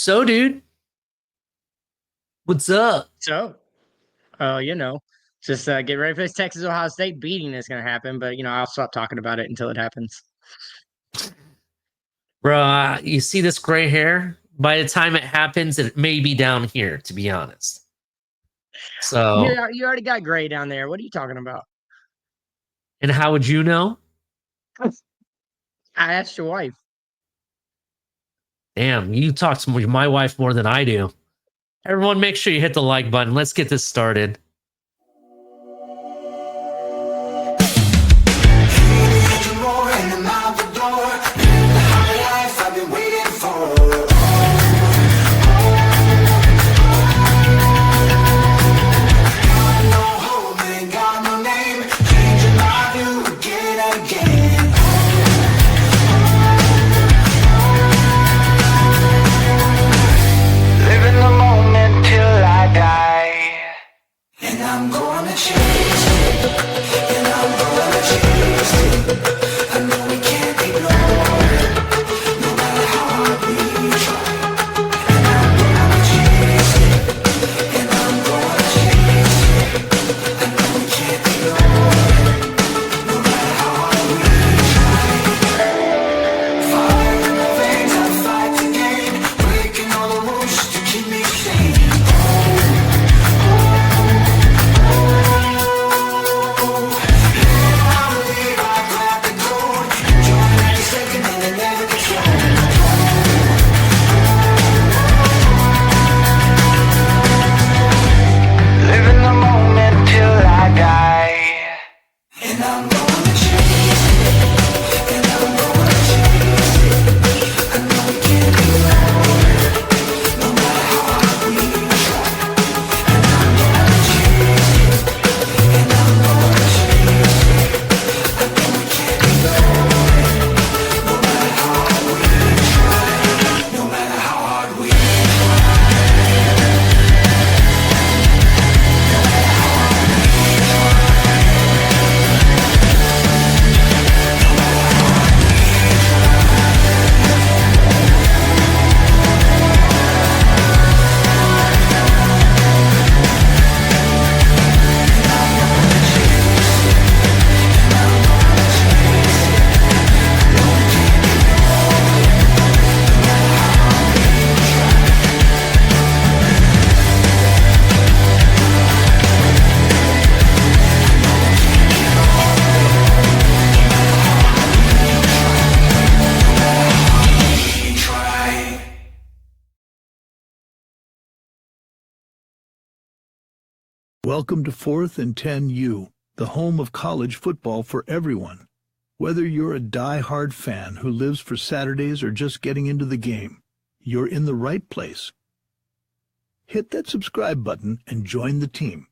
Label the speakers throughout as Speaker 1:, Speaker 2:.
Speaker 1: So, dude, what's up?
Speaker 2: So, you know, just get ready for this Texas Ohio State beating that's going to happen. But I'll stop talking about it until it happens.
Speaker 1: Bro, you see this gray hair? By the time it happens, it may be down here, to be honest. So,
Speaker 2: You already got gray down there. What are you talking about?
Speaker 1: and how would you know?
Speaker 2: I asked your wife.
Speaker 1: Damn, you talk to my wife more than I do. Everyone, make sure you hit the like button. Let's get this started.
Speaker 3: Welcome to 4th and 10U, the home of college football for everyone. Whether you're a die-hard fan who lives for Saturdays or just getting into the game, you're in the right place. Hit that subscribe button and join the team.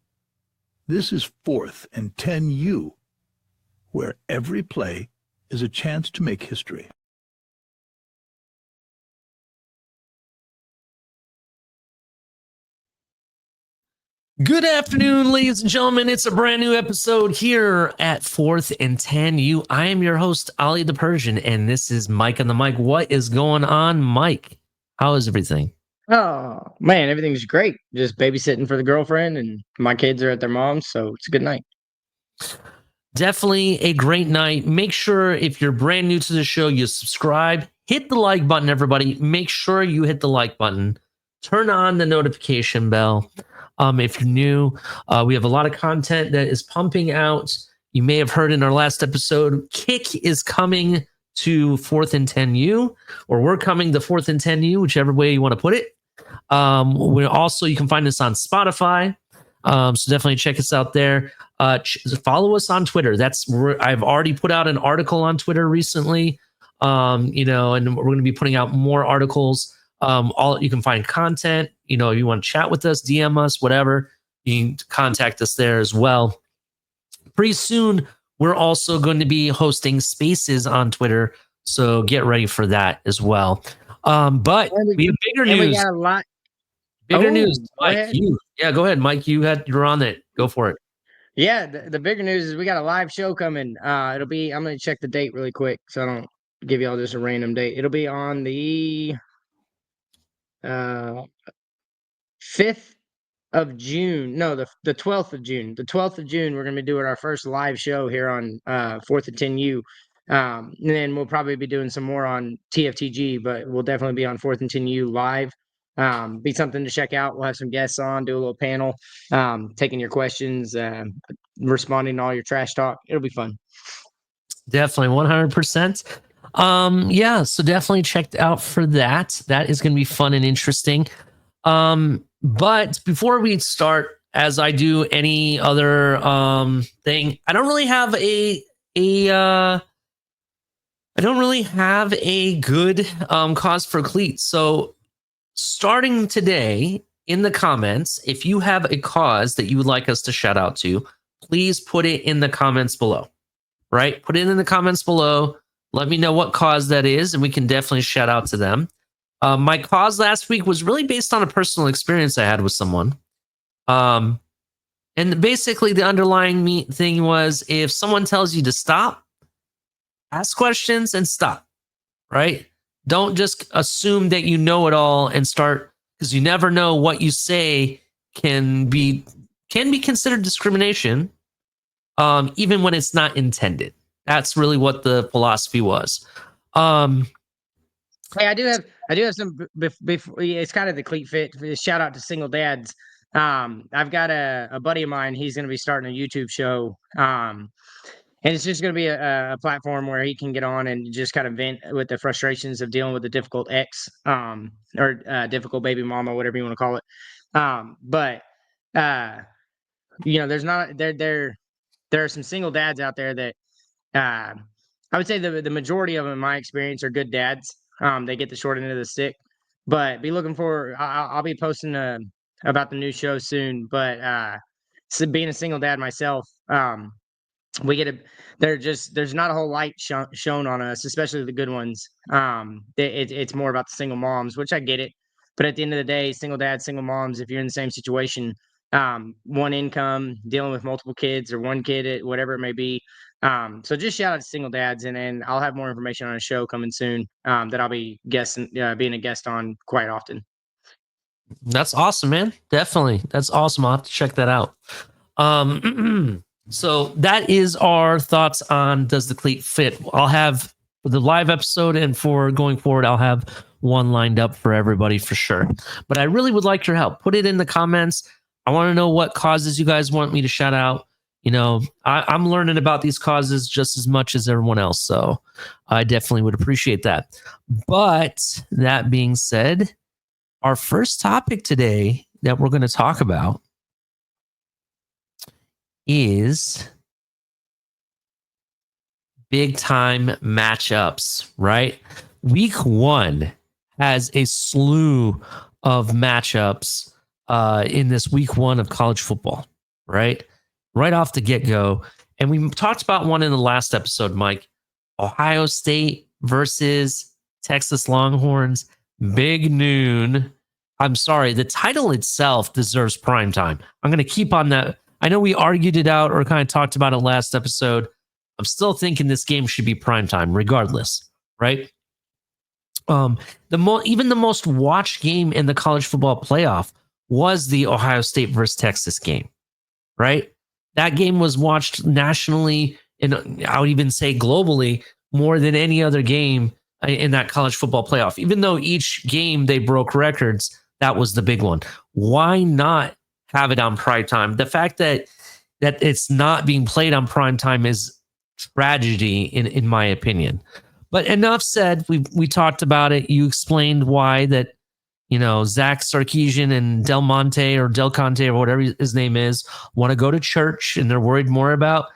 Speaker 3: This is 4th and 10U, where every play is a chance to make history.
Speaker 1: Good afternoon, ladies and gentlemen. It's a brand new episode here at 4th and 10U. I am your host, Ali the Persian, and this is Mike on the mic. What is going on, Mike? How is everything?
Speaker 2: Oh man, everything's great. Just babysitting for the girlfriend, and my kids are at their mom's, so it's a good night.
Speaker 1: Definitely a great night. Make sure if you're brand new to the show, you subscribe, hit the like button, everybody. Make sure you hit the like button. Turn on the notification bell. If you're new, we have a lot of content that is pumping out. You may have heard in our last episode, Kick is coming to 4th and 10U, or we're coming to 4th and 10U, whichever way you want to put it. We're also, you can find us on Spotify. So definitely check us out there. Follow us on Twitter. I've already put out an article on Twitter recently. And we're going to be putting out more articles. You can find content. You want to chat with us, DM us, whatever. You can contact us there as well. Pretty soon, we're also going to be hosting spaces on Twitter, so get ready for that as well. But we have bigger news.
Speaker 2: We got a lot.
Speaker 1: Bigger news, Mike. Go ahead, Mike. You're on it. Go for it.
Speaker 2: Yeah, the bigger news is we got a live show coming. I'm going to check the date really quick so I don't give y'all just a random date. It'll be on the 5th of June. No, the 12th of June. The 12th of June, we're going to be doing our first live show here on 4thand10U. And then we'll probably be doing some more on TFTG, but we'll definitely be on 4thand10U live. Be something to check out. We'll have some guests on, do a little panel, taking your questions, responding to all your trash talk. It'll be fun.
Speaker 1: Definitely 100%. Yeah, so definitely check out for that. That is going to be fun and interesting. But before we start, as I do any other thing, I don't really have a good cause for cleats. So starting today in the comments, if you have a cause that you would like us to shout out to, please put it in the comments below. Right? Put it in the comments below. Let me know what cause that is, and we can definitely shout out to them. My cause last week was really based on a personal experience I had with someone. And basically the underlying thing was, if someone tells you to stop, ask questions and stop, right? Don't just assume that you know it all and start, because you never know what you say can be considered discrimination, even when it's not intended. That's really what the philosophy was.
Speaker 2: Hey, I do have some. It's kind of the cleat fit. Shout out to single dads. I've got a buddy of mine. He's going to be starting a YouTube show. And it's just going to be a platform where he can get on and just kind of vent with the frustrations of dealing with a difficult ex, or difficult baby mama, whatever you want to call it. But there's not there are some single dads out there that I would say the majority of them, in my experience, are good dads. They get the short end of the stick, but be looking for. I'll be posting about the new show soon. But so being a single dad myself, we get there's not a whole light shown on us, especially the good ones. It's more about the single moms, which I get it. But at the end of the day, single dads, single moms, if you're in the same situation, one income, dealing with multiple kids or one kid, whatever it may be. So just shout out to single dads, and I'll have more information on a show coming soon that I'll be being a guest on quite often.
Speaker 1: That's awesome, man. Definitely. That's awesome. I'll have to check that out. So that is our thoughts on does the cleat fit. I'll have for the live episode, and for going forward, I'll have one lined up for everybody for sure. But I really would like your help. Put it in the comments. I want to know what causes you guys want me to shout out. I'm learning about these causes just as much as everyone else. So I definitely would appreciate that. But that being said, our first topic today that we're going to talk about is big time matchups, right? Week 1 has a slew of matchups in this week 1 of college football, right? Right off the get-go. And we talked about one in the last episode, Mike. Ohio State versus Texas Longhorns, big noon. I'm sorry, the title itself deserves prime time. I'm going to keep on that. I know we argued it out or kind of talked about it last episode. I'm still thinking this game should be primetime regardless, right? Even the most watched game in the college football playoff was the Ohio State versus Texas game, right? That game was watched nationally, and I would even say globally, more than any other game in that college football playoff. Even though each game they broke records, that was the big one. Why not have it on prime time? The fact that it's not being played on prime time is tragedy in my opinion. But enough said. We talked about it. You explained why that, Zach Sarkisian and Del Monte or Del Conte or whatever his name is want to go to church, and they're worried more about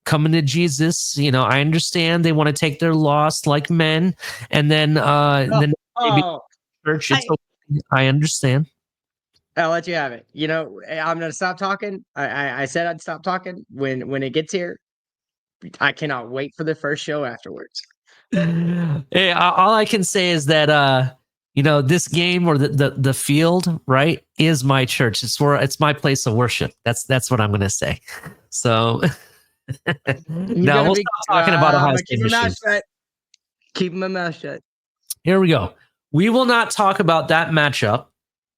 Speaker 1: coming to Jesus. I understand they want to take their loss like men, and then maybe church. I understand.
Speaker 2: I'll let you have it. I'm gonna stop talking. I said I'd stop talking when it gets here. I cannot wait for the first show afterwards.
Speaker 1: Hey, all I can say is that this game or the field, right, is my church. It's my place of worship. That's what I'm gonna say. So now we'll stop talking about Ohio State.
Speaker 2: Keep my mouth shut.
Speaker 1: Here we go. We will not talk about that matchup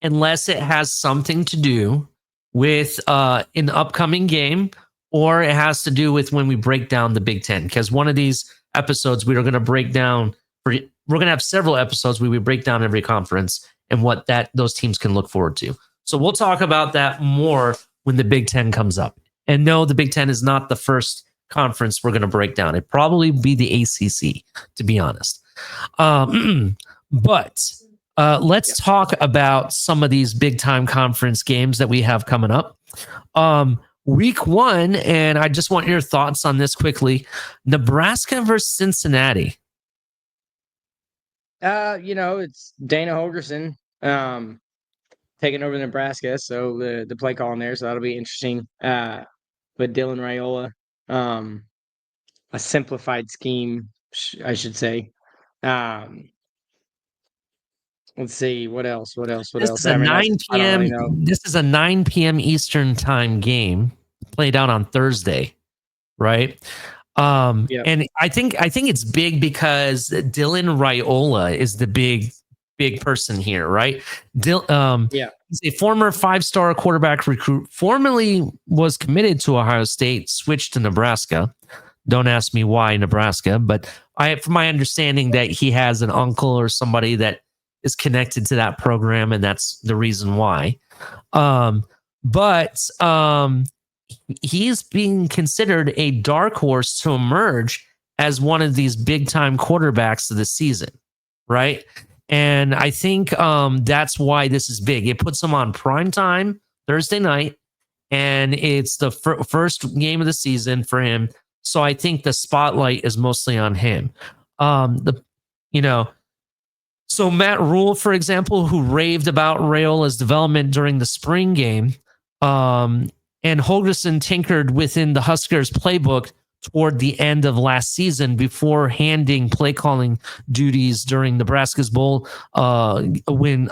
Speaker 1: unless it has something to do with an upcoming game, or it has to do with when we break down the Big Ten. Because one of these episodes we are going to break down. We're going to have several episodes where we break down every conference and what those teams can look forward to. So we'll talk about that more when the Big Ten comes up. And no, the Big Ten is not the first conference we're going to break down. It'd probably be the ACC, to be honest. But let's talk about some of these big time conference games that we have coming up. Week 1, and I just want your thoughts on this quickly. Nebraska versus Cincinnati.
Speaker 2: It's Dana Holgerson taking over Nebraska, so the play calling there, so that'll be interesting. But Dylan Raiola, a simplified scheme, I should say. Let's see what else.
Speaker 1: This is a 9 p.m. This is a 9 p.m. Eastern time game played out on Thursday, right? And I think it's big because Dylan Raiola is the big person here, right? He's a former 5-star quarterback recruit, formerly was committed to Ohio State, switched to Nebraska. Don't ask me why Nebraska, but from my understanding that he has an uncle or somebody that is connected to that program, and that's the reason why. But he's being considered a dark horse to emerge as one of these big time quarterbacks of the season, right? And I think that's why this is big. It puts him on primetime Thursday night, and it's the first game of the season for him. So I think the spotlight is mostly on him. So Matt Rule, for example, who raved about Raiola's development during the spring game, and Holgerson tinkered within the Huskers playbook toward the end of last season before handing play calling duties during Nebraska's bowl win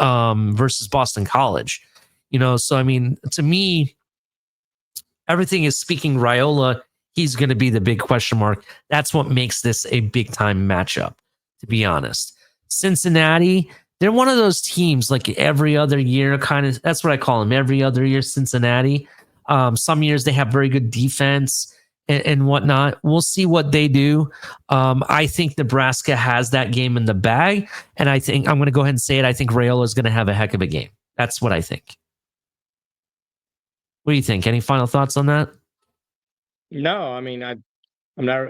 Speaker 1: versus Boston College. So I mean, to me, everything is speaking Raiola. He's going to be the big question mark. That's what makes this a big time matchup, to be honest. Cincinnati, they're one of those teams like every other year, kind of. That's what I call them. Every other year, Cincinnati. Some years they have very good defense and whatnot. We'll see what they do. I think Nebraska has that game in the bag, and I think I'm going to go ahead and say it. I think Raiola is going to have a heck of a game. That's what I think. What do you think? Any final thoughts on that?
Speaker 2: No, I mean, I'm not.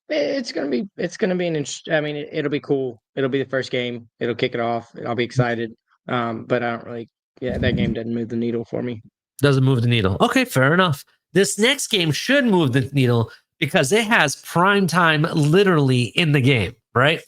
Speaker 2: It's gonna be an interesting. I mean, it'll be cool. It'll be the first game. It'll kick it off. I'll be excited. But I don't really. Yeah, that game doesn't move the needle for me.
Speaker 1: Doesn't move the needle. Okay, fair enough. This next game should move the needle because it has prime time literally in the game, right?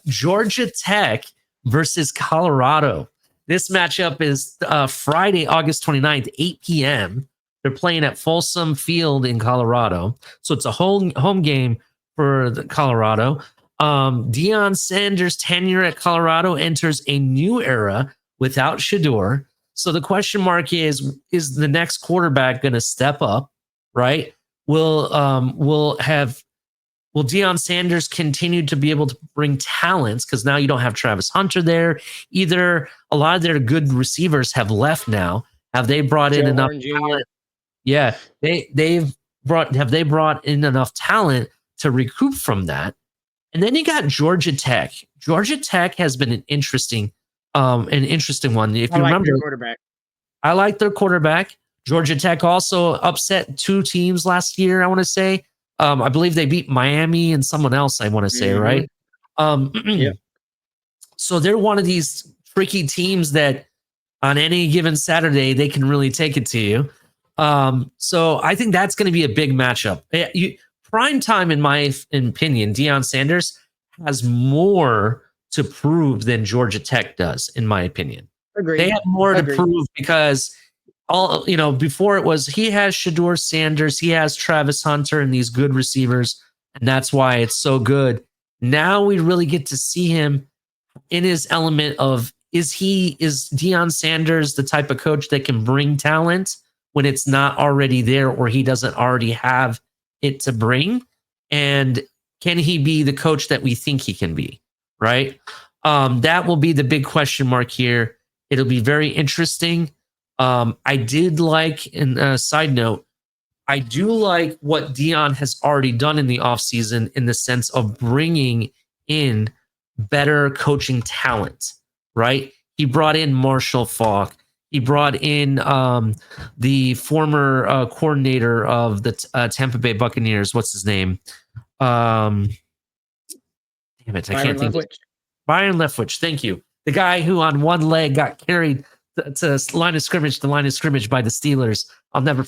Speaker 1: Georgia Tech versus Colorado. This matchup is Friday, August 29th, 8 p.m. They're playing at Folsom Field in Colorado. So it's a home game for the Colorado. Deion Sanders' tenure at Colorado enters a new era without Shedeur. So the question mark is the next quarterback going to step up, right? Will Deion Sanders continue to be able to bring talents? Because now you don't have Travis Hunter there either. A lot of their good receivers have left now. Have they brought in enough talent? Yeah, have they brought in enough talent to recoup from that? And then you got Georgia Tech. Georgia Tech has been an interesting one. If you remember, I like their quarterback. Georgia Tech also upset 2 teams last year, I want to say. I believe they beat Miami and someone else, I want to say, right? Yeah. So they're one of these tricky teams that on any given Saturday, they can really take it to you. So I think that's going to be a big matchup. Prime time, in my opinion, Deion Sanders has more to prove than Georgia Tech does, in my opinion.
Speaker 2: Agreed.
Speaker 1: They have more to prove because before it was he has Shedeur Sanders, he has Travis Hunter and these good receivers, and that's why it's so good. Now we really get to see him in his element of is Deion Sanders the type of coach that can bring talent when it's not already there or he doesn't already have it to bring? And can he be the coach that we think he can be? Right. That will be the big question mark here. It'll be very interesting. I did like, in a side note, I do like what Dion has already done in the offseason in the sense of bringing in better coaching talent, right? He brought in Marshall Faulk. He brought in the former coordinator of the Tampa Bay Buccaneers. What's his name? Damn it, I can't think. Byron Leftwich. Thank you. The guy who on one leg got carried to line of scrimmage by the Steelers. I'll never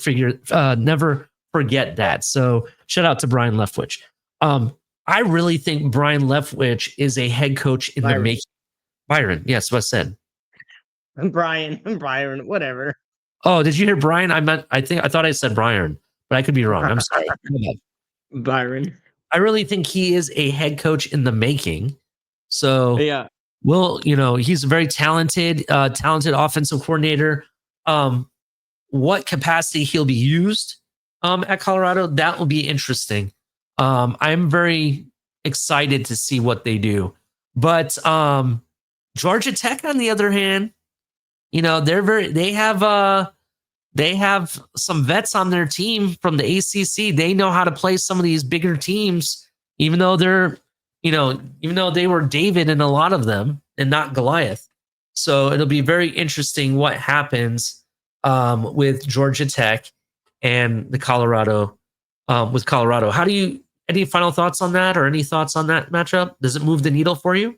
Speaker 1: forget that. So shout out to Brian Leftwich. I really think Brian Leftwich is a head coach in the making. Byron, yes, what I said.
Speaker 2: Byron, whatever.
Speaker 1: Oh, did you hear Brian? I thought I said Brian, but I could be wrong. I'm sorry.
Speaker 2: Byron.
Speaker 1: I really think he is a head coach in the making. So
Speaker 2: yeah.
Speaker 1: Well, he's a very talented offensive coordinator. What capacity he'll be used at Colorado, that will be interesting. I'm very excited to see what they do. But Georgia Tech, on the other hand, they have some vets on their team from the ACC. They know how to play some of these bigger teams, even though they were David in a lot of them and not Goliath. So it'll be very interesting what happens with Georgia Tech and the Colorado. Any final thoughts on that, or any thoughts on that matchup? Does it move the needle for you?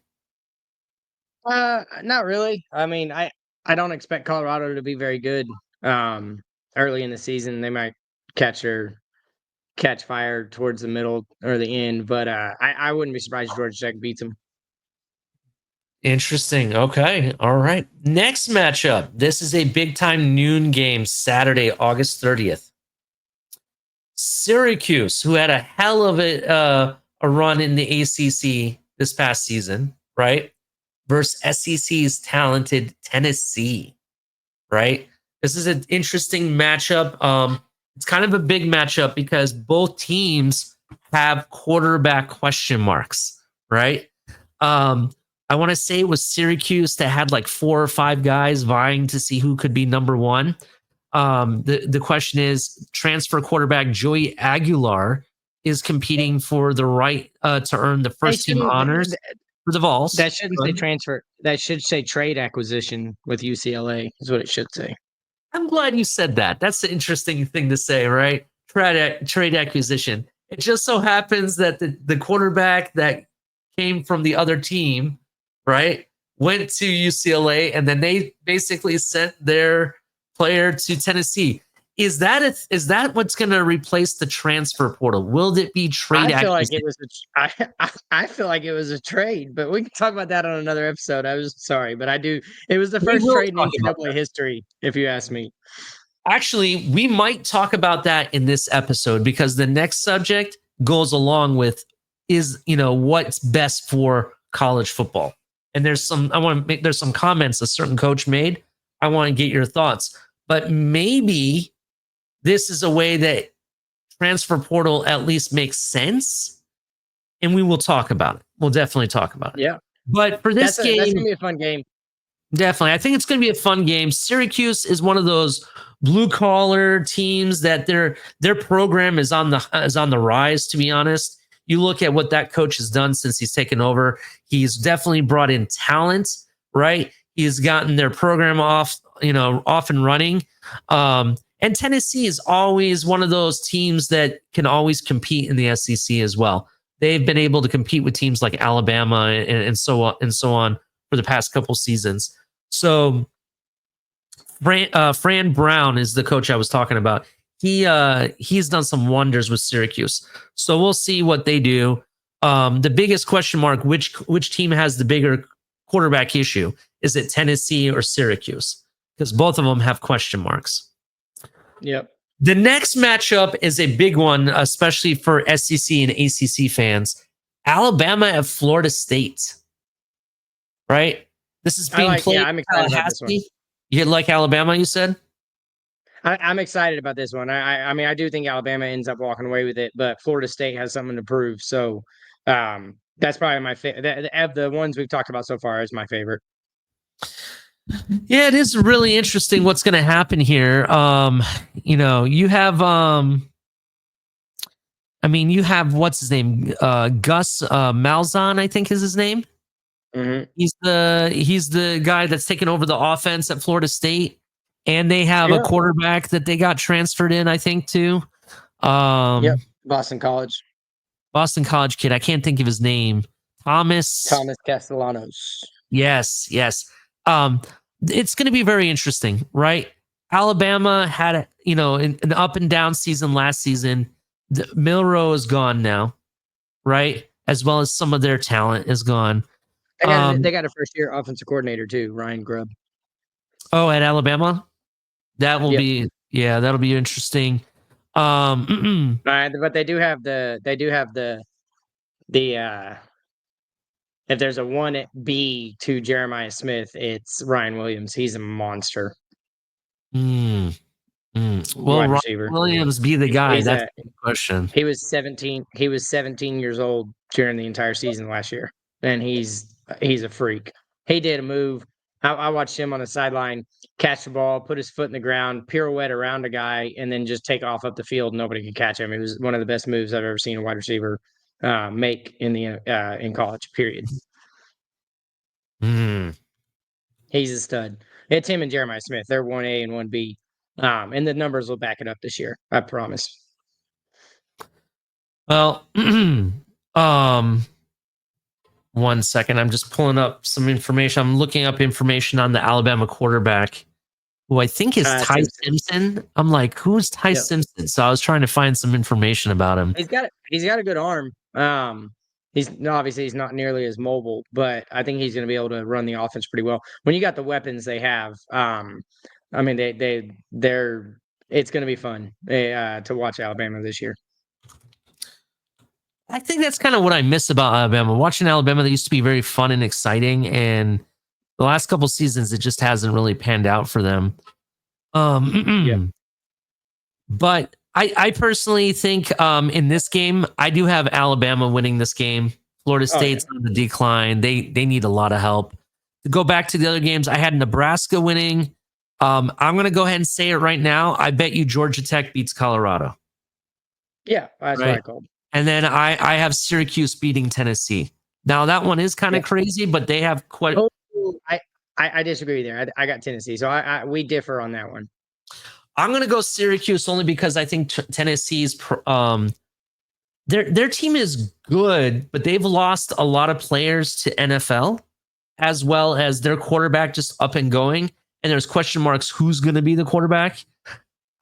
Speaker 2: Not really. I mean, I don't expect Colorado to be very good early in the season. They might catch fire towards the middle or the end, but I wouldn't be surprised if Georgia Tech beats them.
Speaker 1: Interesting. Okay. All right. Next matchup. This is a big time noon game, Saturday, August 30th. Syracuse, who had a hell of a run in the ACC this past season, right? Versus SEC's talented Tennessee, right? This is an interesting matchup. It's kind of a big matchup because both teams have quarterback question marks, right? I want to say it was Syracuse that had like 4 or 5 guys vying to see who could be number one. The question is, transfer quarterback Joey Aguilar is competing for the right to earn the first team honors for the Vols.
Speaker 2: That shouldn't say transfer. That should say trade acquisition with UCLA is what it should say.
Speaker 1: I'm glad you said that. That's the interesting thing to say, right? Trade acquisition. It just so happens that the quarterback that came from the other team, right, went to UCLA, and then they basically sent their player to Tennessee. Is that what's going to replace the transfer portal? Will it be trade?
Speaker 2: I feel like it was a trade, but we can talk about that on another episode. I was sorry, but I do. It was the first trade in NCAA history, if you ask me.
Speaker 1: Actually, we might talk about that in this episode because the next subject goes along with what's best for college football. And there's some comments a certain coach made. I want to get your thoughts, but maybe this is a way that transfer portal at least makes sense, and we will talk about it. We'll definitely talk about it.
Speaker 2: Yeah.
Speaker 1: But for this game,
Speaker 2: that's gonna be a fun game.
Speaker 1: Definitely, I think it's going to be a fun game. Syracuse is one of those blue collar teams that their program is on the rise. To be honest, you look at what that coach has done since he's taken over. He's definitely brought in talent, right? He's gotten their program off and running. And Tennessee is always one of those teams that can always compete in the SEC as well. They've been able to compete with teams like Alabama and so on for the past couple seasons. So Fran Brown is the coach I was talking about. He's done some wonders with Syracuse. So we'll see what they do. The biggest question mark, which team has the bigger quarterback issue? Is it Tennessee or Syracuse? Because both of them have question marks.
Speaker 2: Yep.
Speaker 1: The next matchup is a big one, especially for SEC and ACC fans. Alabama at Florida State. Right? This is being played.
Speaker 2: I'm excited about this one.
Speaker 1: You like Alabama, you said?
Speaker 2: I'm excited about this one. I mean, I do think Alabama ends up walking away with it, but Florida State has something to prove. So That's probably my favorite. Of the ones we've talked about so far, is my favorite.
Speaker 1: Yeah, it is really interesting what's going to happen here. You have you have what's his name? Gus Malzahn, I think is his name.
Speaker 2: Mm-hmm.
Speaker 1: He's the guy that's taken over the offense at Florida State, and they have a quarterback that they got transferred in, I think, too.
Speaker 2: Yep, Boston College
Speaker 1: kid. I can't think of his name. Thomas
Speaker 2: Castellanos.
Speaker 1: Yes. It's going to be very interesting, right? Alabama had an up and down season last season. Milroe is gone now, right? As well as some of their talent is gone.
Speaker 2: They got a first-year offensive coordinator too, Ryan Grubb.
Speaker 1: Oh, at Alabama, that will be that'll be interesting.
Speaker 2: But they do have the if there's a 1B to Jeremiah Smith, it's Ryan Williams. He's a monster.
Speaker 1: Well,
Speaker 2: Wide receiver.
Speaker 1: Ryan Williams be the guy. That's the question.
Speaker 2: He was 17 years old during the entire season last year, and he's a freak. He did a move. I watched him on the sideline catch the ball, put his foot in the ground, pirouette around a guy, and then just take off up the field. Nobody could catch him. It was one of the best moves I've ever seen a wide receiver make in college. Period. He's a stud. It's him and Jeremiah Smith. They're 1A and 1B, and the numbers will back it up this year. I promise.
Speaker 1: Well, 1 second. I'm just pulling up some information. I'm looking up information on the Alabama quarterback, who I think is Ty Simpson. I'm like, who's Ty Simpson? So I was trying to find some information about him.
Speaker 2: He's got a good arm. He's not nearly as mobile, but I think he's going to be able to run the offense pretty well. When you got the weapons they have, it's going to be fun to watch Alabama this year.
Speaker 1: I think that's kind of what I miss about Alabama. Watching Alabama, they used to be very fun and exciting, and the last couple seasons, it just hasn't really panned out for them. But I personally think in this game, I do have Alabama winning this game. Florida State's on the decline. They need a lot of help. To go back to the other games, I had Nebraska winning. I'm going to go ahead and say it right now. I bet you Georgia Tech beats Colorado.
Speaker 2: Yeah, that's what I called.
Speaker 1: And then I have Syracuse beating Tennessee. Now that one is kind of crazy, but they have quite.
Speaker 2: I disagree there. I got Tennessee, so we differ on that one.
Speaker 1: I'm gonna go Syracuse only because I think Tennessee's their team is good, but they've lost a lot of players to NFL, as well as their quarterback just up and going, and there's question marks who's going to be the quarterback.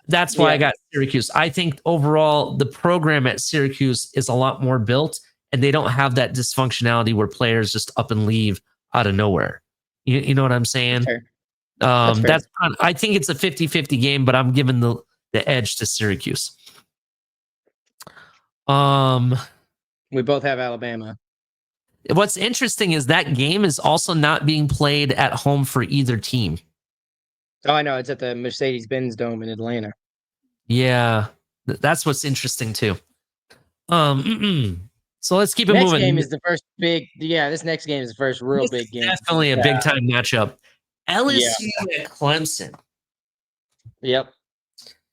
Speaker 1: That's why I got Syracuse. I think overall the program at Syracuse is a lot more built, and they don't have that dysfunctionality where players just up and leave out of nowhere. You know what I'm saying? That's I think it's a 50-50 game, but I'm giving the edge to Syracuse.
Speaker 2: We both have Alabama.
Speaker 1: What's interesting is that game is also not being played at home for either team.
Speaker 2: Oh, I know. It's at the Mercedes-Benz Dome in Atlanta.
Speaker 1: Yeah, that's what's interesting too. So let's keep it moving.
Speaker 2: This game is the first big. Yeah, this next game is the first real big game.
Speaker 1: Definitely a big time matchup. LSU at Clemson.
Speaker 2: Yep.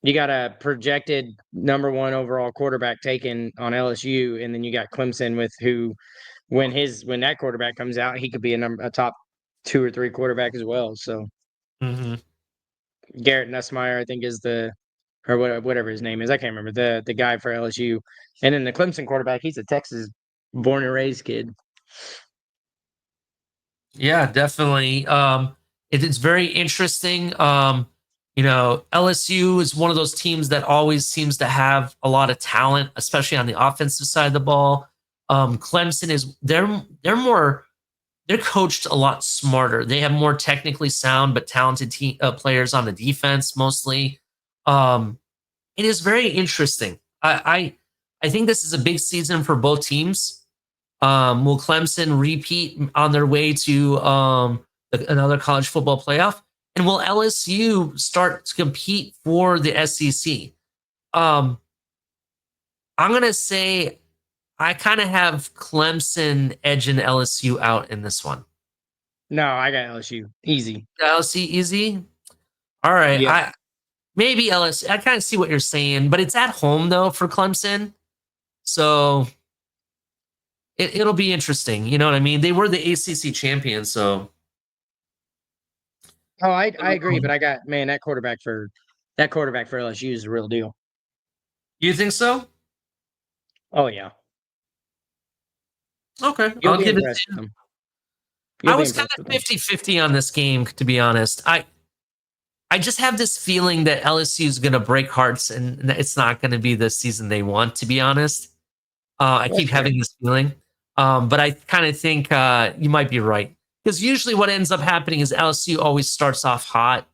Speaker 2: You got a projected number 1 overall quarterback taken on LSU, and then you got Clemson with who, when that quarterback comes out, he could be a top 2 or 3 quarterback as well. So. Garrett Nussmeier, I think, is whatever his name is. I can't remember the guy for LSU. And then the Clemson quarterback, he's a Texas born and raised kid.
Speaker 1: Yeah, definitely. It's very interesting. LSU is one of those teams that always seems to have a lot of talent, especially on the offensive side of the ball. Clemson is they're coached a lot smarter. They have more technically sound but talented players on the defense mostly. It is very interesting. I think this is a big season for both teams. Will Clemson repeat on their way to another college football playoff? And will LSU start to compete for the SEC? I'm going to say I kind of have Clemson edging LSU out in this one.
Speaker 2: No, I got LSU. Easy.
Speaker 1: LSU easy. All right.
Speaker 2: Yep.
Speaker 1: Maybe LSU. I kind of see what you're saying, but it's at home though for Clemson. So it'll be interesting. You know what I mean? They were the ACC champions, so.
Speaker 2: Oh, I agree, but I got that quarterback for LSU is the real deal.
Speaker 1: You think so?
Speaker 2: Oh yeah.
Speaker 1: Okay.
Speaker 2: You'll
Speaker 1: I'll
Speaker 2: be
Speaker 1: give it
Speaker 2: impressed
Speaker 1: to
Speaker 2: with
Speaker 1: you.
Speaker 2: them.
Speaker 1: I was kind of 50-50 on this game, to be honest. I just have this feeling that LSU is going to break hearts and it's not going to be the season they want, to be honest. I keep having this feeling. But I kind of think you might be right. Because usually what ends up happening is LSU always starts off hot.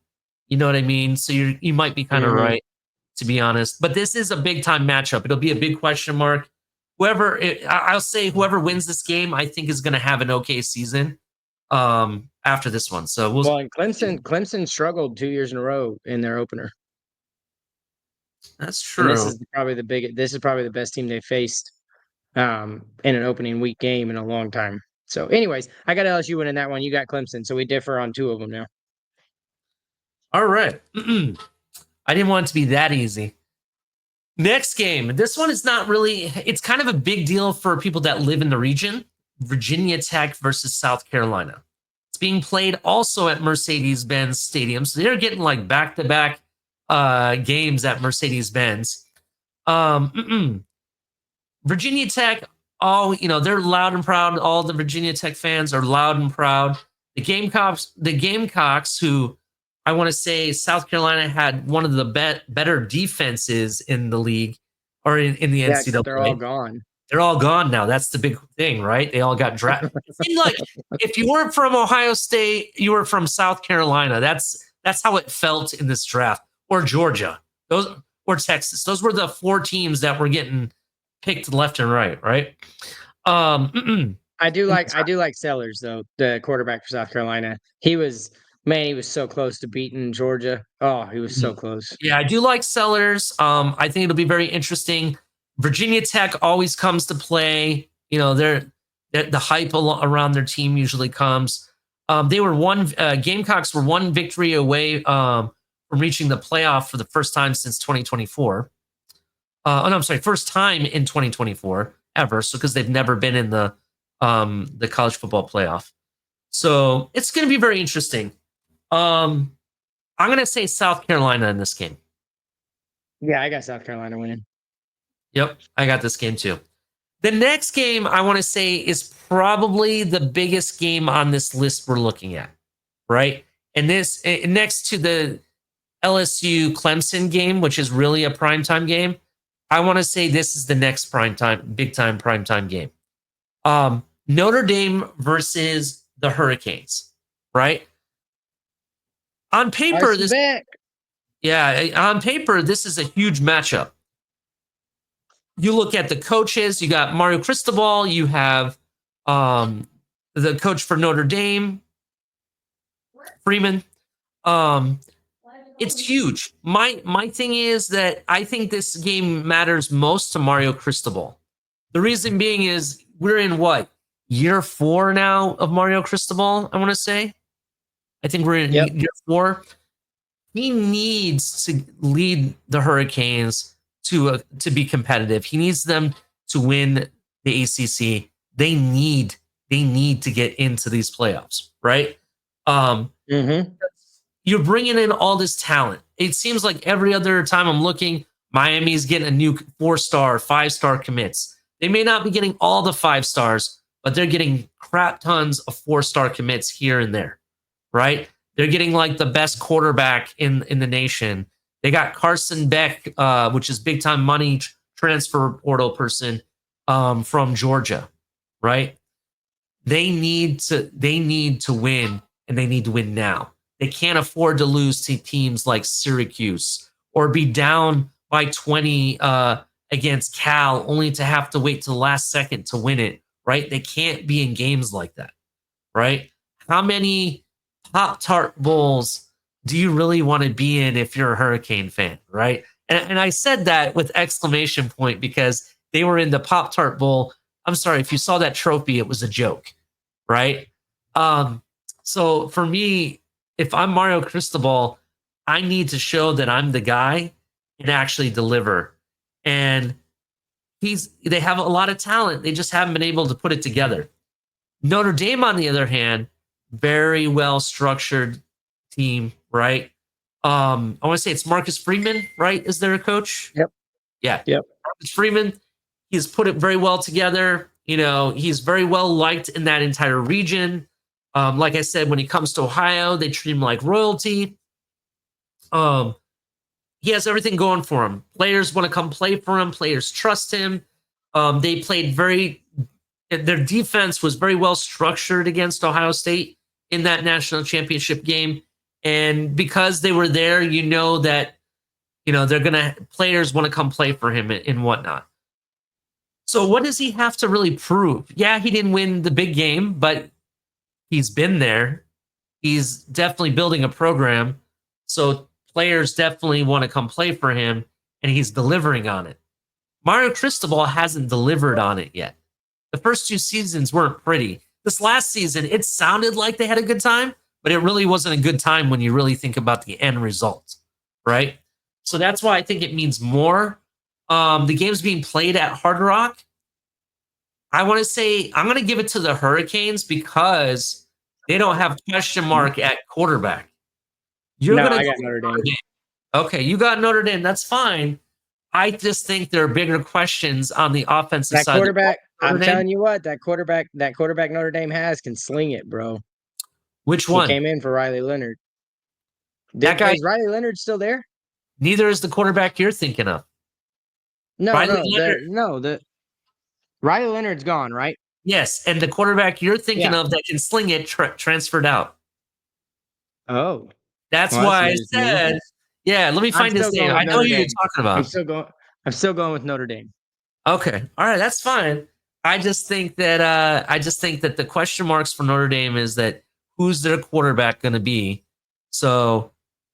Speaker 1: You know what I mean? So you might be kind of right, to be honest. But this is a big time matchup. It'll be a big question mark. I'll say whoever wins this game, I think is going to have an okay season after this one. So
Speaker 2: and Clemson struggled 2 years in a row in their opener.
Speaker 1: That's
Speaker 2: And
Speaker 1: true.
Speaker 2: this is probably the best team they faced in an opening week game in a long time. So, anyways, I got LSU winning that one. You got Clemson, so we differ on 2 of them now.
Speaker 1: All right. I didn't want it to be that easy. Next game. This one is not really, it's kind of a big deal for people that live in the region. Virginia Tech versus South Carolina. It's being played also at Mercedes-Benz Stadium. So they're getting like back-to-back games at Mercedes-Benz. Virginia Tech, they're loud and proud. All the Virginia Tech fans are loud and proud. The Gamecocks, who I want to say South Carolina had one of the better defenses in the league or in the NCAA.
Speaker 2: They're all gone.
Speaker 1: They're all gone now. That's the big thing, right? They all got drafted. It seemed like if you weren't from Ohio State, you were from South Carolina. That's how it felt in this draft. Or Georgia, or Texas. Those were the 4 teams that were getting picked left and right, right?
Speaker 2: I do like Sellers though, the quarterback for South Carolina. He was so close to beating Georgia. Oh, he was so close.
Speaker 1: Yeah, I do like Sellers. I think it'll be very interesting. Virginia Tech always comes to play. You know, the hype around their team usually comes. Gamecocks were 1 victory away from reaching the playoff for the first time since 2024. First time in 2024 ever. So because they've never been in the college football playoff. So it's going to be very interesting. I'm going to say South Carolina in this game.
Speaker 2: Yeah, I got South Carolina winning.
Speaker 1: Yep, I got this game too. The next game I want to say is probably the biggest game on this list we're looking at, right? And this next to the LSU Clemson game, which is really a primetime game, I want to say this is the next big time primetime game. Notre Dame versus the Hurricanes, right? On paper, this is a huge matchup. You look at the coaches, you got Mario Cristobal, you have the coach for Notre Dame, Freeman. It's huge. My thing is that I think this game matters most to Mario Cristobal. The reason being is we're in year 4 now of Mario Cristobal, I want to say. I think we're in year 4. He needs to lead the Hurricanes to be competitive. He needs them to win the ACC. They need to get into these playoffs, right? You're bringing in all this talent. It seems like every other time I'm looking, Miami's getting a new 4-star, 5-star commits. They may not be getting all the 5 stars, but they're getting crap tons of 4-star commits here and there, right? They're getting like the best quarterback in the nation. They got Carson Beck, which is big time money transfer portal person from Georgia, right? They need to win, and they need to win now. They can't afford to lose to teams like Syracuse or be down by 20 against Cal, only to have to wait to the last second to win it, right? They can't be in games like that, right? How many Pop-Tart Bowls do you really want to be in if you're a Hurricane fan, right? And I said that with exclamation point because they were in the Pop-Tart Bowl. I'm sorry, if you saw that trophy, it was a joke, right? So for me, if I'm Mario Cristobal, I need to show that I'm the guy and actually deliver. And they have a lot of talent. They just haven't been able to put it together. Notre Dame, on the other hand, very well structured team, right? I want to say it's Marcus Freeman, right? Is there a coach?
Speaker 2: Yep.
Speaker 1: Yeah.
Speaker 2: Yep.
Speaker 1: Marcus Freeman, he's put it very well together. He's very well liked in that entire region. Like I said, when he comes to Ohio, they treat him like royalty. He has everything going for him. Players want to come play for him. Players trust him. They played their defense was very well structured against Ohio State in that national championship game. And because they were there, that, players want to come play for him and whatnot. So what does he have to really prove? Yeah, he didn't win the big game, but he's been there. He's definitely building a program. So players definitely want to come play for him, and he's delivering on it. Mario Cristobal hasn't delivered on it yet. The first 2 seasons weren't pretty. This last season, it sounded like they had a good time, but it really wasn't a good time when you really think about the end result, right? So that's why I think it means more. The game's being played at Hard Rock. I want to say I'm going to give it to the Hurricanes because they don't have question mark at quarterback.
Speaker 2: I got Notre Dame.
Speaker 1: Okay, you got Notre Dame. That's fine. I just think there are bigger questions on the offensive side.
Speaker 2: Quarterback, I'm telling you what, that quarterback Notre Dame has can sling it, bro.
Speaker 1: Which one?
Speaker 2: He came in for Riley Leonard. Is Riley Leonard still there?
Speaker 1: Neither is the quarterback you're thinking of.
Speaker 2: Riley Leonard's gone, right?
Speaker 1: Yes, and the quarterback you're thinking of that can sling it transferred out.
Speaker 2: Oh.
Speaker 1: That's why I said, yeah, let me find his name. I know who you're talking about.
Speaker 2: I'm still going with Notre Dame.
Speaker 1: Okay. All right, that's fine. I just think that the question marks for Notre Dame is that who's their quarterback going to be? So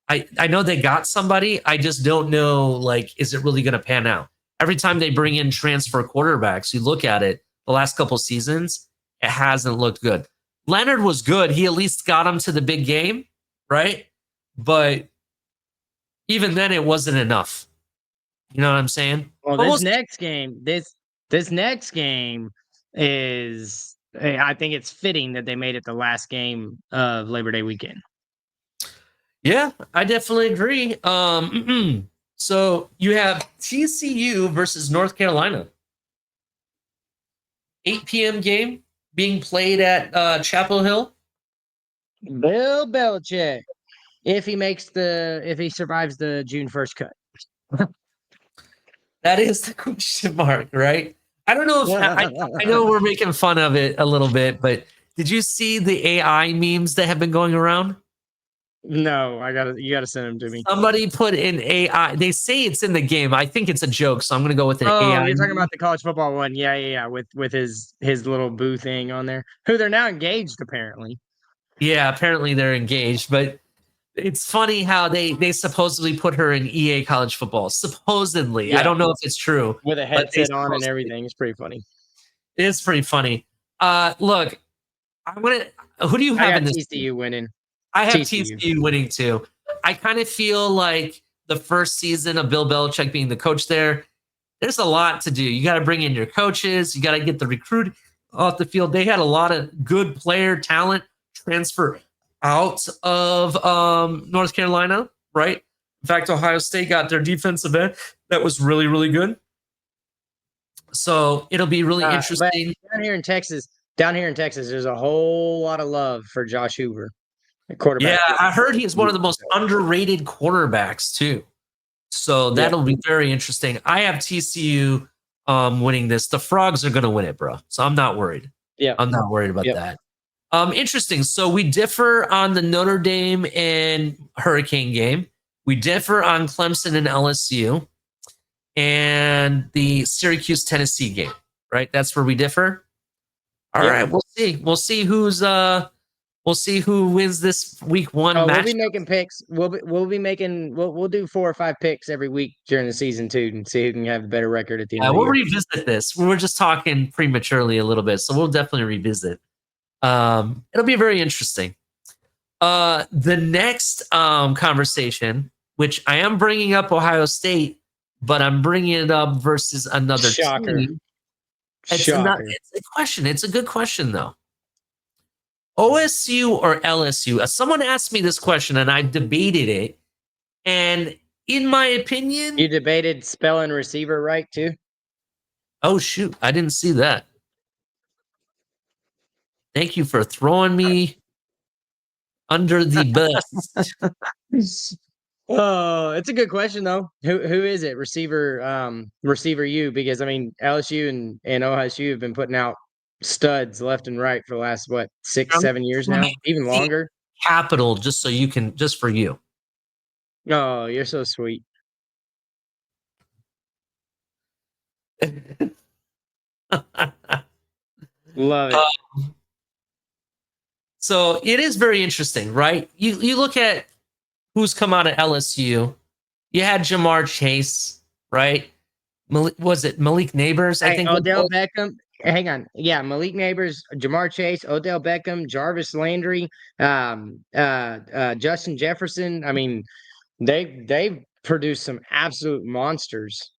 Speaker 1: I know they got somebody. I just don't know, is it really going to pan out? Every time they bring in transfer quarterbacks, you look at it, the last couple seasons, it hasn't looked good. Leonard was good. He at least got him to the big game, right? But even then, it wasn't enough. You know what I'm saying?
Speaker 2: Well, this next game is, I think it's fitting that they made it the last game of Labor Day weekend.
Speaker 1: Yeah, I definitely agree. So you have TCU versus North Carolina. 8 p.m. game being played at Chapel Hill.
Speaker 2: Bill Belichick, if he survives the June 1st cut.
Speaker 1: That is the question mark, right? I don't know if I know we're making fun of it a little bit, but did you see the AI memes that have been going around?
Speaker 2: No, you gotta send them to me.
Speaker 1: Somebody put in AI. They say it's in the game. I think it's a joke, so I'm gonna go with an AI.
Speaker 2: Oh, you're talking about the college football one. Yeah. With his little boo thing on there. Who they're now engaged, apparently.
Speaker 1: Yeah, apparently they're engaged, but it's funny how they supposedly put her in EA college football. Supposedly. Yeah. I don't know if it's true.
Speaker 2: With a headset on and everything. It's pretty funny.
Speaker 1: It is pretty funny. Look, who do you have in this?
Speaker 2: TCU winning.
Speaker 1: I have TCU winning too. I kind of feel like the first season of Bill Belichick being the coach there's a lot to do. You got to bring in your coaches. You got to get the recruit off the field. They had a lot of good player talent transfer out of North Carolina, right? In fact, Ohio State got their defensive end that was really, really good. So it'll be really interesting.
Speaker 2: Down here in Texas, there's a whole lot of love for Josh Hoover. Quarterback.
Speaker 1: Yeah, I heard he's one of the most underrated quarterbacks too. So that'll be very interesting. I have TCU winning this. The Frogs are going to win it, bro. So I'm not worried.
Speaker 2: Yeah,
Speaker 1: I'm not worried about that. Interesting. So we differ on the Notre Dame and Hurricane game. We differ on Clemson and LSU, and the Syracuse Tennessee game. Right, that's where we differ. All right, we'll see. We'll see who's We'll see who wins this week 1
Speaker 2: Oh,
Speaker 1: match.
Speaker 2: we'll be making picks. We'll do 4 or 5 picks every week during the season too, and see who can have the better record at the end of the
Speaker 1: We'll
Speaker 2: year.
Speaker 1: revisit this. We were just talking prematurely a little bit, so we'll definitely revisit. It'll be very interesting. The next conversation, which I am bringing up Ohio State, but I'm bringing it up versus another
Speaker 2: Shocker.
Speaker 1: team. It's
Speaker 2: Shocker.
Speaker 1: a question. It's a good question, though. OSU or LSU? Someone asked me this question, and I debated it. And in my opinion,
Speaker 2: You debated spelling receiver right too.
Speaker 1: oh shoot, I didn't see that. Thank you for throwing me under the bus.
Speaker 2: Oh, it's a good question though. Who is it? Receiver U, because I mean LSU and OSU have been putting out studs left and right for the last 6, 7 years now, even longer.
Speaker 1: Capital, just so you can, just for you.
Speaker 2: Oh, you're so sweet. Love it.
Speaker 1: So it is very interesting, right? You look at who's come out of LSU. You had Jamar Chase, right? Was it Malik Neighbors? I think
Speaker 2: Odell Beckham. Hang on. Yeah, Malik Neighbors, Jamar Chase, Odell Beckham, Jarvis Landry, Justin Jefferson. I mean, they've produced some absolute monsters.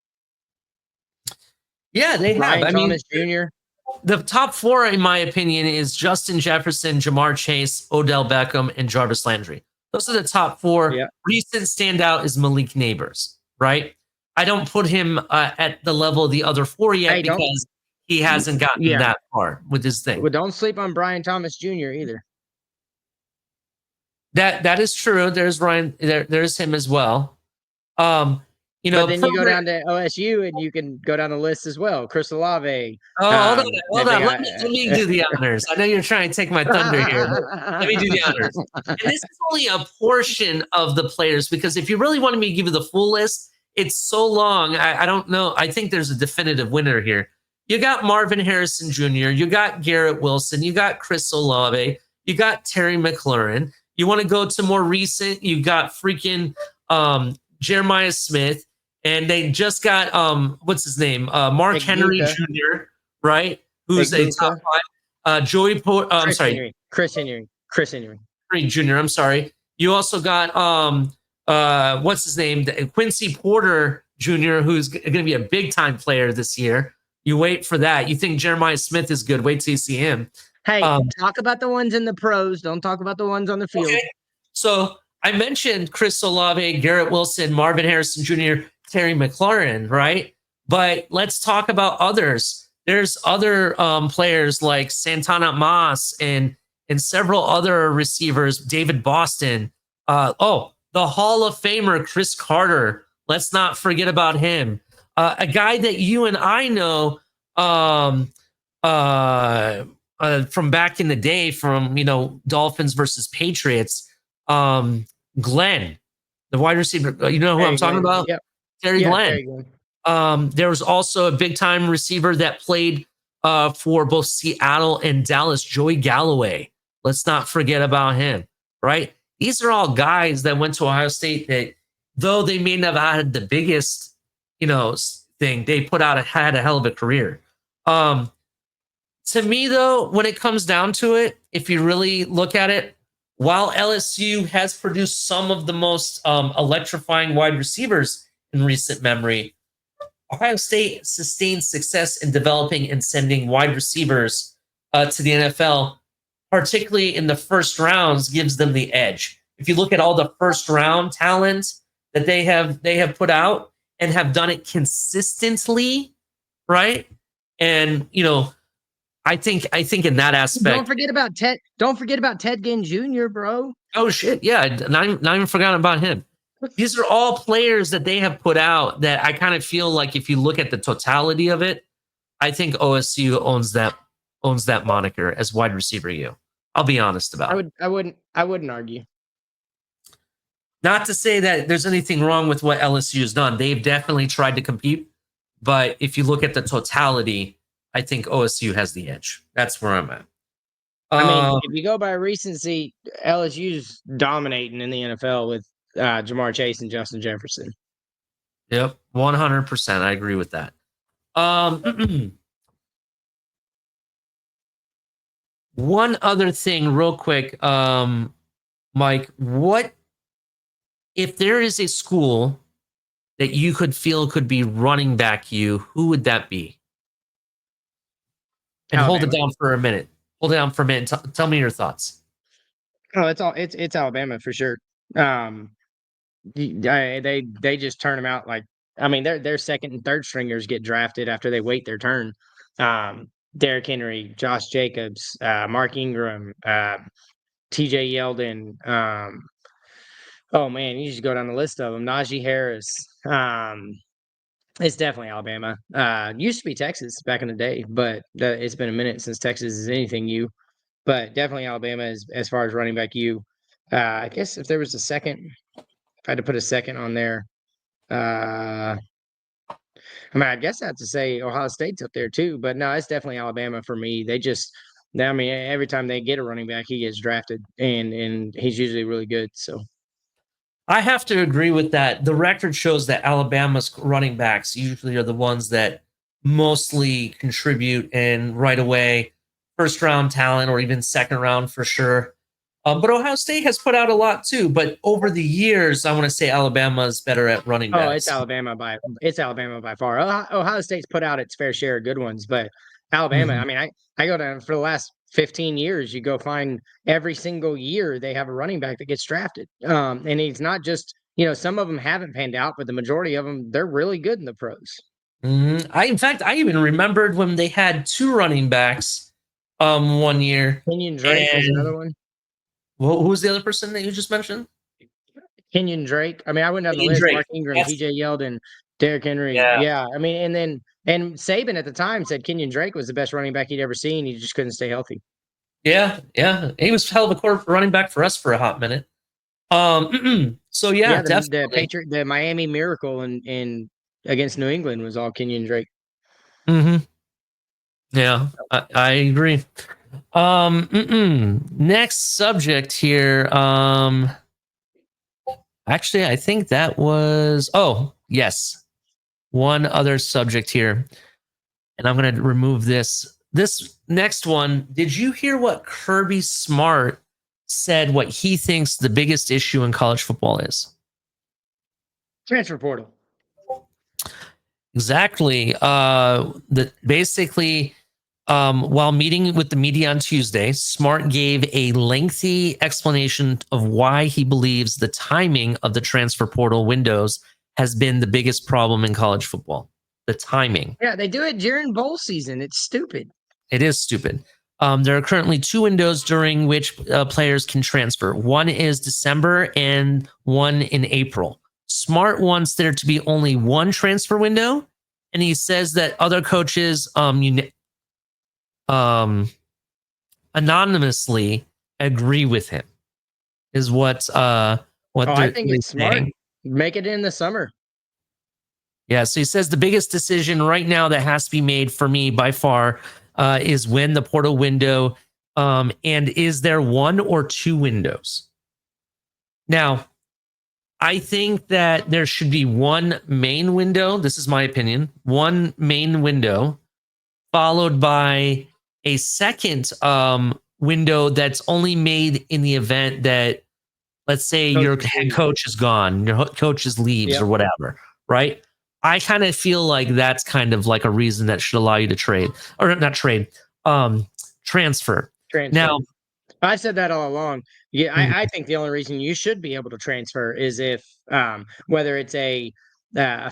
Speaker 1: Yeah, they have.
Speaker 2: Brian Thomas Jr.
Speaker 1: The top 4, in my opinion, is Justin Jefferson, Jamar Chase, Odell Beckham, and Jarvis Landry. Those are the top 4.
Speaker 2: Yeah.
Speaker 1: Recent standout is Malik Neighbors, right? I don't put him at the level of the other 4 yet because he hasn't gotten that far with his thing.
Speaker 2: Well, don't sleep on Brian Thomas Jr. either.
Speaker 1: That is true. There's Ryan. There's him as well. You know,
Speaker 2: but then you go down to OSU and you can go down the list as well. Chris Olave.
Speaker 1: Oh, hold on. Let me do the honors. I know you're trying to take my thunder here. Let me do the honors. And this is only a portion of the players, because if you really wanted me to give you the full list, it's so long. I don't know. I think there's a definitive winner here. You got Marvin Harrison Jr., you got Garrett Wilson, you got Chris Olave, you got Terry McLaurin. You want to go to more recent, you got freaking Jeremiah Smith, and they just got what's his name? Mark Henry Jr., right? Who's a top 5. Joey
Speaker 2: Chris Henry
Speaker 1: Jr., I'm sorry. You also got what's his name? Quincy Porter Jr., who's going to be a big time player this year. You wait for that. You think Jeremiah Smith is good? Wait till you see him.
Speaker 2: Hey, talk about the ones in the pros. Don't talk about the ones on the field.
Speaker 1: Okay. So I mentioned Chris Olave, Garrett Wilson, Marvin Harrison Jr., Terry McLaurin, right? But let's talk about others. There's other players like Santana Moss and several other receivers, David Boston. The Hall of Famer, Chris Carter. Let's not forget about him. A guy that you and I know from back in the day, from Dolphins versus Patriots. Glenn, the wide receiver. You know who I'm talking about?
Speaker 2: Yep.
Speaker 1: Terry Glenn. There was also a big time receiver that played for both Seattle and Dallas, Joey Galloway. Let's not forget about him, right? These are all guys that went to Ohio State that, though they may not have had the biggest, thing, they had a hell of a career. To me, though, when it comes down to it, if you really look at it, while LSU has produced some of the most electrifying wide receivers in recent memory, Ohio State sustained success in developing and sending wide receivers to the NFL, particularly in the first rounds, gives them the edge. If you look at all the first round talent that they have put out and have done it consistently, right? And I think in that aspect.
Speaker 2: Don't forget about Ted. Don't forget about Ted Ginn Jr., bro.
Speaker 1: Oh shit, yeah, not even forgotten about him. These are all players that they have put out that I kind of feel like, if you look at the totality of it, I think OSU owns that moniker as wide receiver U. I'll be honest about it.
Speaker 2: I wouldn't argue.
Speaker 1: Not to say that there's anything wrong with what LSU has done. They've definitely tried to compete, but if you look at the totality, I think OSU has the edge. That's where I'm at.
Speaker 2: I mean,
Speaker 1: Um,
Speaker 2: if you go by recency, LSU's dominating in the NFL with Jamar Chase and Justin Jefferson.
Speaker 1: yep, 100%. I agree with that. One other thing, real quick, Mike, what if there is a school that you could feel could be running back you? Who would that be? And hold it
Speaker 2: Alabama.
Speaker 1: down for a minute. Hold it down for a minute. Tell me your thoughts.
Speaker 2: Oh, it's Alabama for sure. They just turn them out like, I mean, their second and third stringers get drafted after they wait their turn. Derrick Henry, Josh Jacobs, Mark Ingram, TJ Yeldon. Oh man, you just go down the list of them. Najee Harris. It's definitely Alabama. Used to be Texas back in the day, but it's been a minute since Texas is anything you. But definitely Alabama as far as running back you. I guess if there was a second, if I had to put a second on there, I mean, I guess I have to say Ohio State's up there too. But no, it's definitely Alabama for me. I mean, every time they get a running back, he gets drafted, and he's usually really good. So.
Speaker 1: I have to agree with that. The record shows that Alabama's running backs usually are the ones that mostly contribute and right away, first round talent or even second round for sure. But Ohio State has put out a lot too. But over the years, I want to say Alabama is better at running
Speaker 2: Oh,
Speaker 1: backs.
Speaker 2: it's Alabama by far. Ohio State's put out its fair share of good ones, but Alabama.
Speaker 1: Mhm.
Speaker 2: I mean, I go down for the last 15 years. You go find every single year they have a running back that gets drafted. And it's not just some of them haven't panned out, but the majority of them they're really good in the pros.
Speaker 1: In fact, I even remembered when they had two running backs, one year.
Speaker 2: Kenyon Drake was
Speaker 1: And
Speaker 2: another one.
Speaker 1: who was the other person that you just mentioned?
Speaker 2: Kenyon Drake. I mean, I went down the
Speaker 1: Kenyon
Speaker 2: list:
Speaker 1: Drake.
Speaker 2: Mark Ingram,
Speaker 1: Yes.
Speaker 2: T.J. Yeldon, Derrick Henry.
Speaker 1: Yeah.
Speaker 2: Yeah, I mean, and Saban at the time said Kenyon Drake was the best running back he'd ever seen. He just couldn't stay healthy.
Speaker 1: Yeah, yeah. He was hell of a running back for us for a hot minute. So yeah,
Speaker 2: The
Speaker 1: definitely.
Speaker 2: the Miami Miracle in against New England was all Kenyon Drake.
Speaker 1: Yeah, I agree. Next subject here. Actually, I think that was. Oh, yes. One other subject here, and I'm going to remove this. This next one. Did you hear what Kirby Smart said? What he thinks the biggest issue in college football is?
Speaker 2: Transfer portal.
Speaker 1: Exactly. That basically, while meeting with the media on Tuesday, Smart gave a lengthy explanation of why he believes the timing of the transfer portal windows has been the biggest problem in college football. The timing.
Speaker 2: Yeah, they do it during bowl season. It's stupid.
Speaker 1: It is stupid. There are currently two windows during which players can transfer. One is December and one in April. Smart wants there to be only one transfer window, and he says that other coaches anonymously agree with him. Is what
Speaker 2: I think it's smart.
Speaker 1: saying.
Speaker 2: Make it in the summer.
Speaker 1: Yeah, so he says the biggest decision right now that has to be made for me by far is when the portal window, and is there one or two windows? Now, I think that there should be one main window. This is my opinion. One main window, followed by a second window that's only made in the event that, let's say, your head coach is gone, your coach leaves or whatever, right? I kind of feel like that's kind of like a reason that should allow you to trade, or not trade, transfer. Now,
Speaker 2: I've said that all along. Yeah, I think the only reason you should be able to transfer is if whether it's a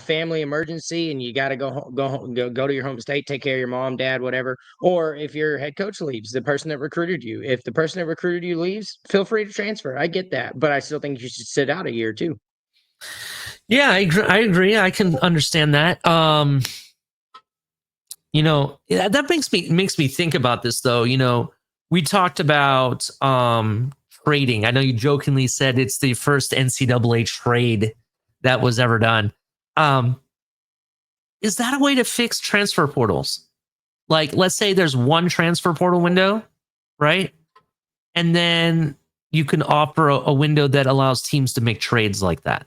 Speaker 2: family emergency and you got to go to your home state, take care of your mom, dad, whatever, or if your head coach leaves, the person that recruited you. If the person that recruited you leaves, feel free to transfer. I get that, but I still think you should sit out a year too.
Speaker 1: Yeah, I agree. I can understand that. That makes me think about this though. We talked about trading. I know you jokingly said it's the first NCAA trade that was ever done. Is that a way to fix transfer portals? Like, let's say there's one transfer portal window, right? and then you can offer a window that allows teams to make trades like that.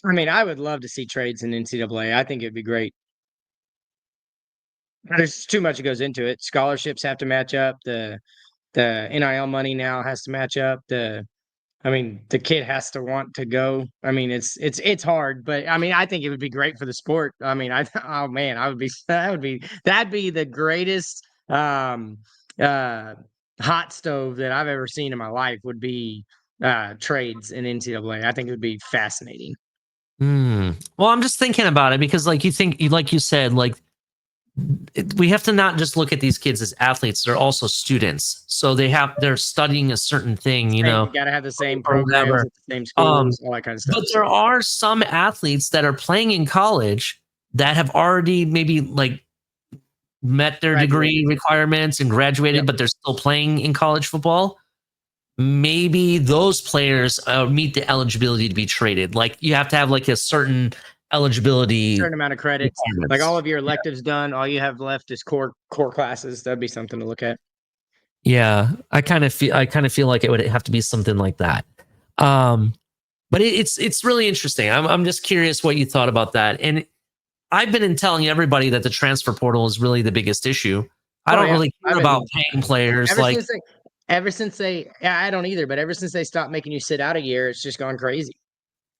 Speaker 2: I mean, I would love to see trades in NCAA. I think it'd be great. There's too much that goes into it. Scholarships have to match up. The NIL money now has to match up. I mean, the kid has to want to go. I mean, it's hard, but I mean, I think it would be great for the sport. I mean, oh man, that'd be the greatest hot stove that I've ever seen in my life would be trades in NCAA. I think it would be fascinating.
Speaker 1: Well, I'm just thinking about it because, like you said, like we have to not just look at these kids as athletes; they're also students. So they're studying a certain thing, you know.
Speaker 2: You got to have the same
Speaker 1: or
Speaker 2: programs
Speaker 1: whatever.
Speaker 2: at the same schools, all that kind of stuff.
Speaker 1: But there are some athletes that are playing in college that have already maybe like met their degree requirements and graduated, but they're still playing in college football. Maybe those players meet the eligibility to be traded. Like you have to have like a certain eligibility,
Speaker 2: certain amount of credits, like all of your electives done. All you have left is core classes. That'd be something to look at.
Speaker 1: Yeah, I kind of feel like it would have to be something like that. But it's really interesting. I'm just curious what you thought about that. And I've been telling everybody that the transfer portal is really the biggest issue. I don't really care about paying players.
Speaker 2: Ever since they, I don't either, but ever since they stopped making you sit out a year, it's just gone crazy.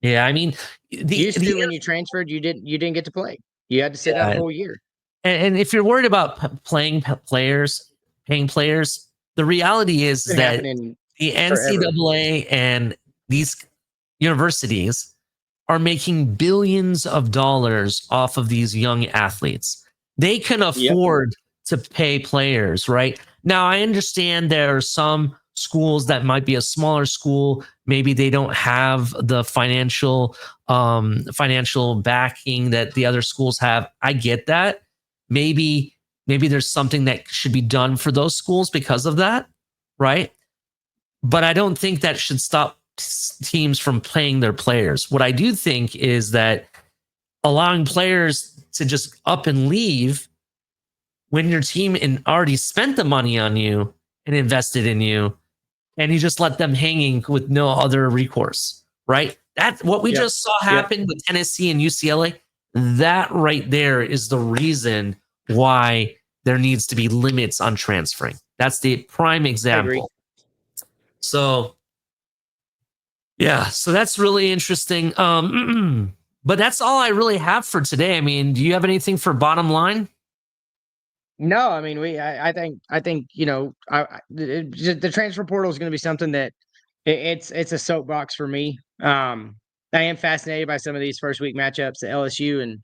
Speaker 1: Yeah, I mean,
Speaker 2: when you transferred, you didn't get to play. You had to sit out a whole year.
Speaker 1: And if you're worried about paying players, the reality is that the NCAA and these universities are making billions of dollars off of these young athletes. They can afford to pay players, right? Now, I understand there are some schools that might be a smaller school. Maybe they don't have the financial backing that the other schools have. I get that. Maybe there's something that should be done for those schools because of that, right? But I don't think that should stop teams from playing their players. What I do think is that allowing players to just up and leave when your team already spent the money on you and invested in you, and you just let them hanging with no other recourse, right? That's what we just saw happen with Tennessee and UCLA. That right there is the reason why there needs to be limits on transferring. That's the prime example. So, yeah, so that's really interesting. But that's all I really have for today. I mean, do you have anything for bottom line?
Speaker 2: No, I mean, I think you know, the transfer portal is going to be something that it's a soapbox for me. I am fascinated by some of these first week matchups. The LSU and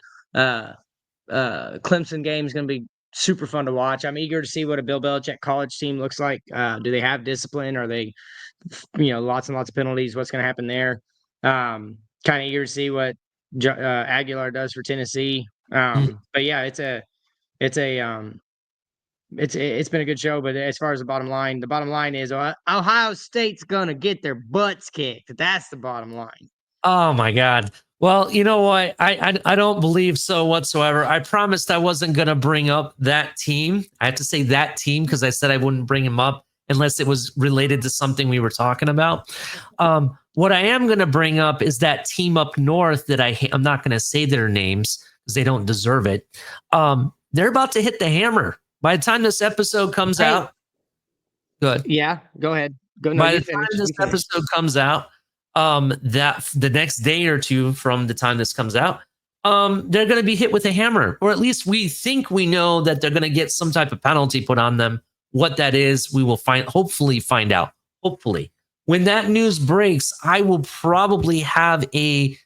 Speaker 2: Clemson game is going to be super fun to watch. I'm eager to see what a Bill Belichick college team looks like. Do they have discipline? Are they, lots and lots of penalties? What's going to happen there? Kind of eager to see what Aguilar does for Tennessee. But yeah, it's been a good show. But as far as the bottom line is Ohio State's gonna get their butts kicked. That's the bottom line.
Speaker 1: Oh my God. Well, you know what? I don't believe so whatsoever. I promised I wasn't going to bring up that team. I have to say that team because I said I wouldn't bring him up unless it was related to something we were talking about. What I am going to bring up is that team up north that I'm not going to say their names because they don't deserve it. They're about to hit the hammer. By the time this episode comes out, good.
Speaker 2: Yeah, go ahead.
Speaker 1: By the time this episode comes out, that the next day or two from the time this comes out, they're going to be hit with a hammer, or at least we think we know that they're going to get some type of penalty put on them. What that is, we will hopefully find out. Hopefully, when that news breaks, I will probably have a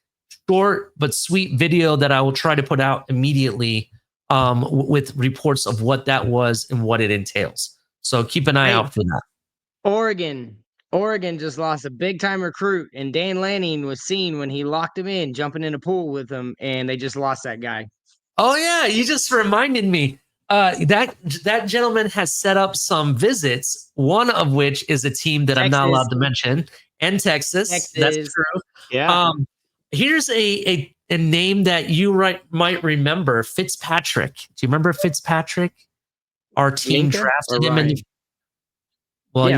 Speaker 1: short but sweet video that I will try to put out immediately, with reports of what that was and what it entails. So keep an eye out for that.
Speaker 2: Oregon just lost a big time recruit, and Dan Lanning was seen when he locked him in, jumping in a pool with him, and they just lost that guy.
Speaker 1: Oh yeah, you just reminded me. That gentleman has set up some visits, one of which is a team that Texas. I'm not allowed to mention, and Texas. That's true.
Speaker 2: Yeah.
Speaker 1: Here's a name that you might remember, Fitzpatrick. Do you remember Fitzpatrick? Our team drafted him in. Well,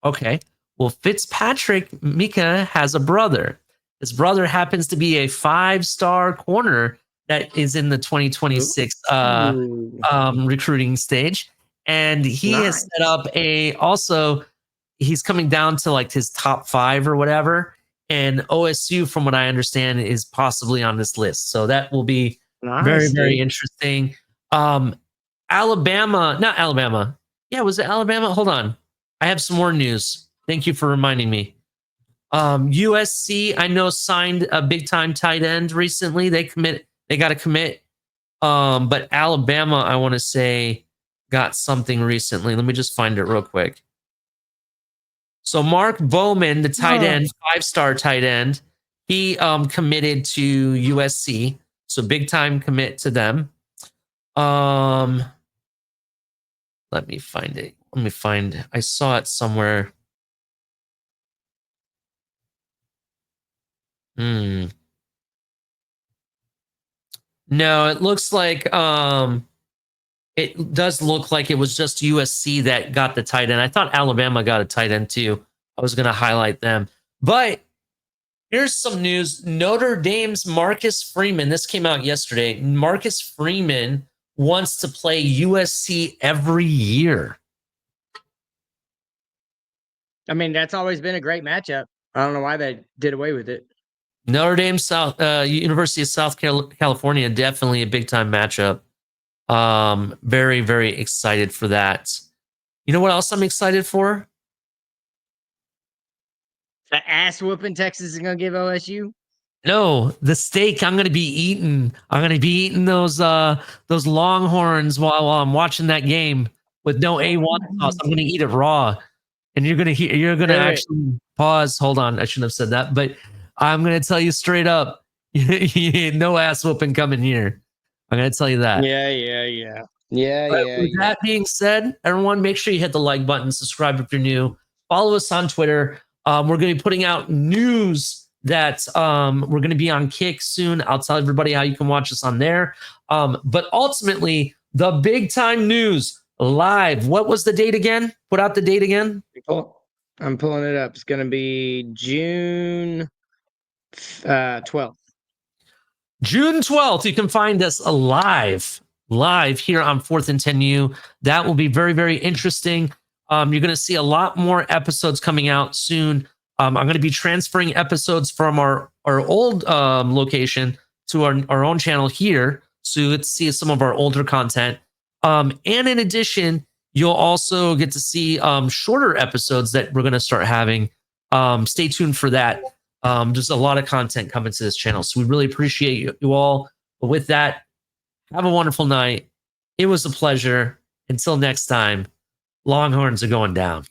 Speaker 1: Okay. Well, Fitzpatrick Mika has a brother. His brother happens to be a 5-star corner that is in the 2026
Speaker 2: Ooh,
Speaker 1: recruiting stage. And he has
Speaker 2: nice.
Speaker 1: set up he's coming down to like his top 5 or whatever. And OSU, from what I understand, is possibly on this list. So that will be very,
Speaker 2: Nice,
Speaker 1: very
Speaker 2: dude.
Speaker 1: interesting. Not Alabama. Yeah, was it Alabama? Hold on. I have some more news. Thank you for reminding me. USC, I know, signed a big time tight end recently. They got to commit. But Alabama, I want to say, got something recently. Let me just find it real quick. So Mark Bowman, the tight end, 5-star tight end, he committed to USC. So big time commit to them. Let me find it. I saw it somewhere. No, it looks like it does look like it was just USC that got the tight end. I thought Alabama got a tight end too. I was going to highlight them. But here's some news. Notre Dame's Marcus Freeman, this came out yesterday. Marcus Freeman wants to play USC every year.
Speaker 2: I mean, that's always been a great matchup. I don't know why they did away with it.
Speaker 1: Notre Dame, University of South California, definitely a big time matchup. Very, very excited for that. You know what else I'm excited for?
Speaker 2: The ass whooping Texas is going to give OSU.
Speaker 1: No, the steak I'm gonna be eating. I'm gonna be eating those Longhorns while I'm watching that game with no A1 sauce. I'm gonna eat it raw, and you're gonna actually pause. Hold on, I shouldn't have said that, but I'm gonna tell you straight up, no ass whooping coming here. I'm gonna tell you that.
Speaker 2: Yeah.
Speaker 1: With that being said, everyone, make sure you hit the like button, subscribe if you're new, follow us on Twitter. We're going to be putting out news that we're going to be on Kick soon. I'll tell everybody how you can watch us on there. But ultimately, the big time news live. What was the date again? Put out the date again.
Speaker 2: I'm pulling it up. It's going to be June 12th.
Speaker 1: June 12th, you can find us live here on 4thand10U. That will be very, very interesting. You're going to see a lot more episodes coming out soon. I'm going to be transferring episodes from our old location to our own channel here. So you get to see some of our older content. And in addition, you'll also get to see shorter episodes that we're going to start having. Stay tuned for that. There's a lot of content coming to this channel. So we really appreciate you all. But with that, have a wonderful night. It was a pleasure. Until next time, Longhorns are going down.